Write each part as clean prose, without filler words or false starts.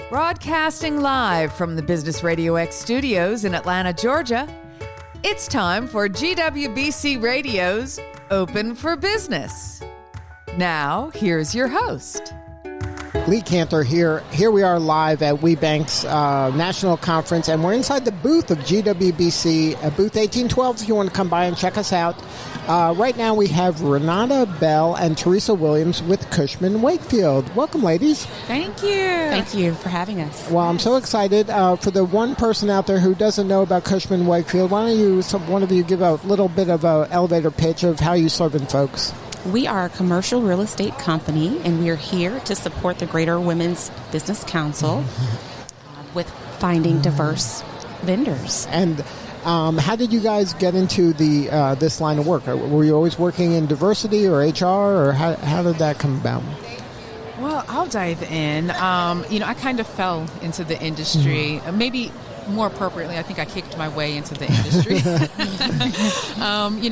Broadcasting live from the Business RadioX studios in Atlanta, Georgia, it's time for GWBC Radio's Open for Business. Now, here's your host. Lee Kantor here. Here we are live at WBENC's national conference, and we're inside the booth of GWBC, booth 1812 if you want to come by and check us out. Right now we have Renata Bell and Teresa Williams with Cushman Wakefield. Welcome, ladies. Thank you. Thank you for having us. Well, I'm so excited. For the one person out there who doesn't know about Cushman Wakefield, why don't one of you give a little bit of an elevator pitch of how you serving folks? We are a commercial real estate company, and we are here to support the Greater Women's Business Council with finding diverse vendors. And how did you guys get into this line of work? Were you always working in diversity or HR, or how did that come about? Well, I'll dive in. I kind of fell into the industry, maybe more appropriately, I think I kicked my way into the industry.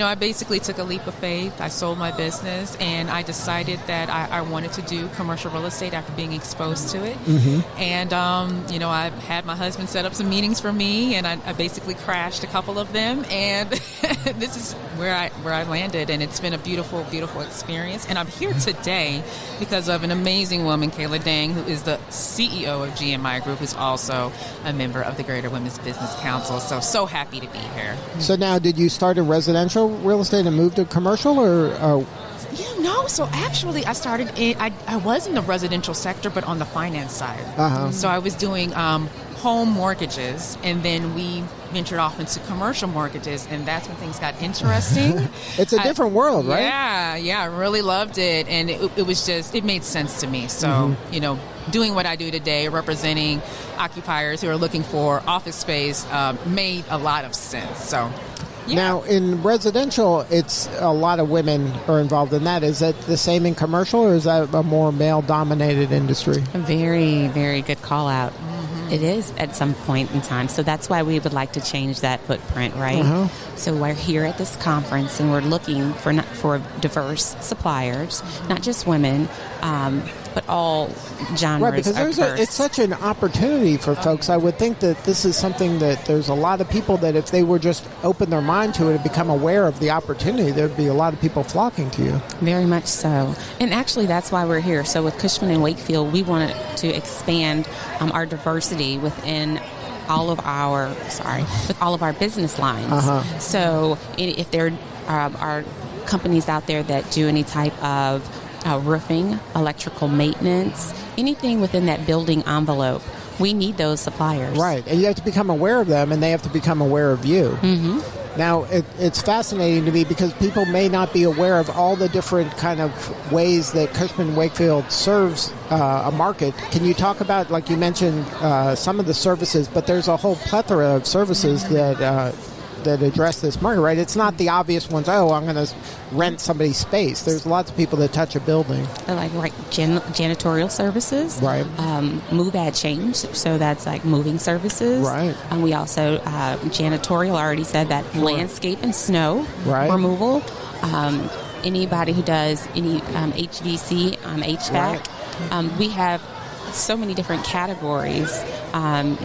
I basically took a leap of faith. I sold my business, and I decided that I wanted to do commercial real estate after being exposed to it. Mm-hmm. And, I had my husband set up some meetings for me, and I basically crashed a couple of them, and this is where I landed, and it's been a beautiful, beautiful experience. And I'm here today because of an amazing woman, Kayla Dang, who is the CEO of GMI Group, who's also a member of the Greater Women's Business Council. So happy to be here. So now, did you start in residential real estate and move to commercial, or? So actually I started I was in the residential sector, but on the finance side. Uh-huh. So I was doing home mortgages, and then we ventured off into commercial mortgages, and that's when things got interesting. It's a different world, right? Yeah, I really loved it, and it made sense to me. So, doing what I do today, representing occupiers who are looking for office space, made a lot of sense. So, yeah. Now, in residential, it's a lot of women are involved in that. Is that the same in commercial, or is that a more male-dominated industry? A very, very good call-out. Mm-hmm. It is at some point in time. So that's why we would like to change that footprint, right? Uh-huh. So we're here at this conference, and we're looking for diverse suppliers, not just women, but all genres. Right, because it's such an opportunity for folks. I would think that this is something that there's a lot of people that if they were just open their mind to it and become aware of the opportunity, there'd be a lot of people flocking to you. Very much so. And actually, that's why we're here. So with Cushman and Wakefield, we wanted to expand our diversity within all of our business lines. Uh-huh. So if there are companies out there that do any type of roofing, electrical maintenance, anything within that building envelope, we need those suppliers. Right, and you have to become aware of them, and they have to become aware of you. Mm-hmm. Now, it's fascinating to me because people may not be aware of all the different kind of ways that Cushman Wakefield serves a market. Can you talk about, like you mentioned, some of the services, but there's a whole plethora of services that address this market, right? It's not the obvious ones, I'm going to rent somebody's space. There's lots of people that touch a building. Like janitorial services. Right. Move ad change, so that's like moving services. Right. And we also, janitorial, I already said that, sure. Landscape and snow removal. Anybody who does any HVC, HVAC. Right. We have so many different categories, and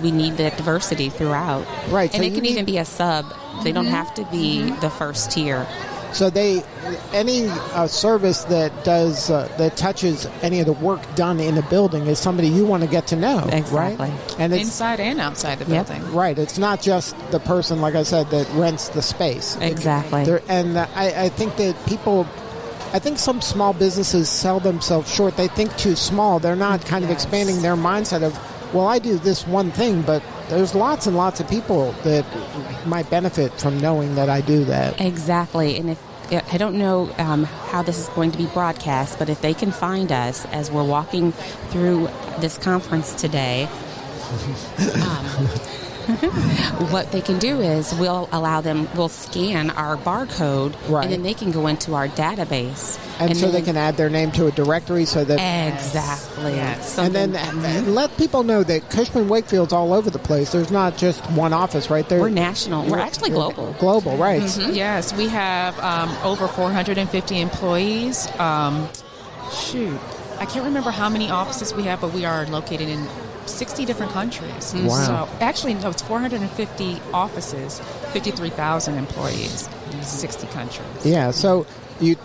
we need that diversity throughout. Right, and so it can even be a sub. They don't have to be the first tier. So any service that does that touches any of the work done in a building is somebody you want to get to know, exactly. Right? And it's inside and outside the building. Right. It's not just the person, like I said, that rents the space. Exactly. I think that people. I think some small businesses sell themselves short. They think too small. They're not kind of expanding their mindset of, well, I do this one thing, but there's lots and lots of people that might benefit from knowing that I do that. Exactly. And I don't know how this is going to be broadcast, but if they can find us as we're walking through this conference today, what they can do is we'll scan our barcode, right. And then they can go into our database. And so they can add their name to a directory so that... Exactly. Yes. And then let people know that Cushman Wakefield's all over the place. There's not just one office, right? We're national. We're actually global. Global, right. Mm-hmm. Yes, we have over 450 employees. I can't remember how many offices we have, but we are located in 60 different countries. Wow. So actually, no, it's 450 offices, 53,000 employees, 60 countries. Yeah, so you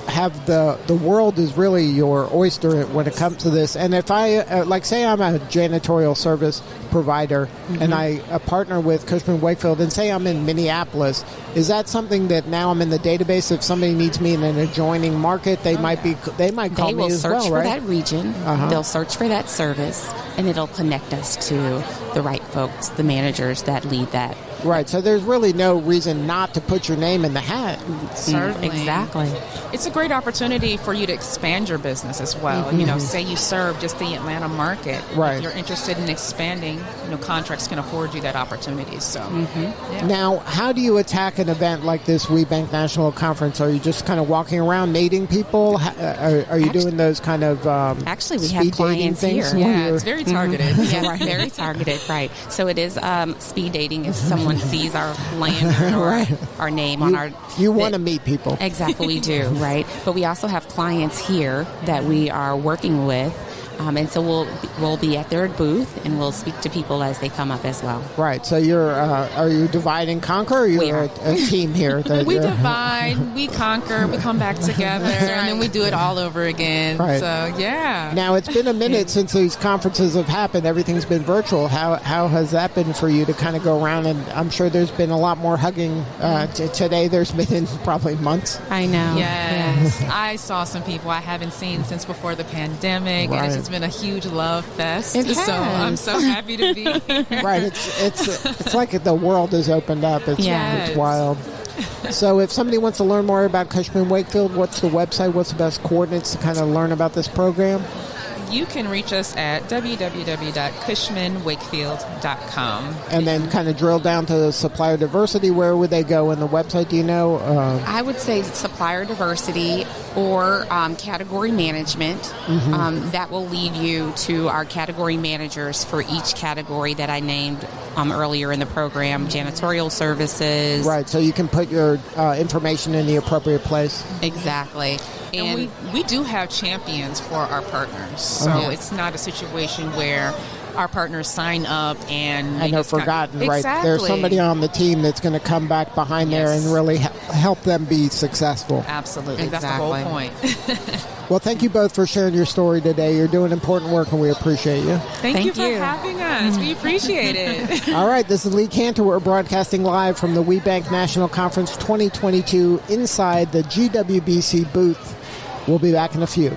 have the world is really your oyster when it comes to this. And if I, like say I'm a janitorial service provider and I partner with Cushman Wakefield and say I'm in Minneapolis, is that something that now I'm in the database? If somebody needs me in an adjoining market, they might call me as well, right? They will search for that region. They'll search for that service, and it'll connect us to the right folks, the managers that lead that. Right, so there's really no reason not to put your name in the hat. Certainly. Exactly. It's a great opportunity for you to expand your business as well. You know, say you serve just the Atlanta market. Right. If you're interested in expanding, you know, contracts can afford you that opportunity. So, yeah. Now, how do you attack an event like this WBENC National Conference? Are you just kind of walking around meeting people? Are you doing those kind of actually, we speed have dating clients things? here. Yeah, it's very targeted. Yeah, very targeted, right. So it is speed dating if someone sees our lanyard or our name on our... You want to meet people. Exactly, we do, right? But we also have clients here that we are working with. And so we'll be at their booth, and we'll speak to people as they come up as well. Right. So are you divide and conquer, or you're a team here? We divide, we conquer, we come back together, and then we do it all over again. Right. So, yeah. Now, it's been a minute since these conferences have happened. Everything's been virtual. How has that been for you to kind of go around? And I'm sure there's been a lot more hugging today. There's been in probably months. I know. Yes. I saw some people I haven't seen since before the pandemic, and it's just been a huge love fest. So I'm so happy to be here. Right. It's like the world has opened up. It's wild. So if somebody wants to learn more about Cushman Wakefield, what's the website? What's the best coordinates to kind of learn about this program? You can reach us at www.cushmanwakefield.com. And then kind of drill down to supplier diversity. Where would they go in the website? Do you know? I would say supplier diversity or category management. That will lead you to our category managers for each category that I named earlier in the program, janitorial services. Right, so you can put your information in the appropriate place. Exactly. And we do have champions for our partners. So it's not a situation where our partners sign up and they're forgotten, right? Exactly. There's somebody on the team that's going to come back behind there and really help them be successful. Absolutely. That's the whole point. Well, thank you both for sharing your story today. You're doing important work, and we appreciate you. Thank you for having us. We appreciate it. All right, this is Lee Kantor. We're broadcasting live from the WBENC National Conference 2022 inside the GWBC booth. We'll be back in a few.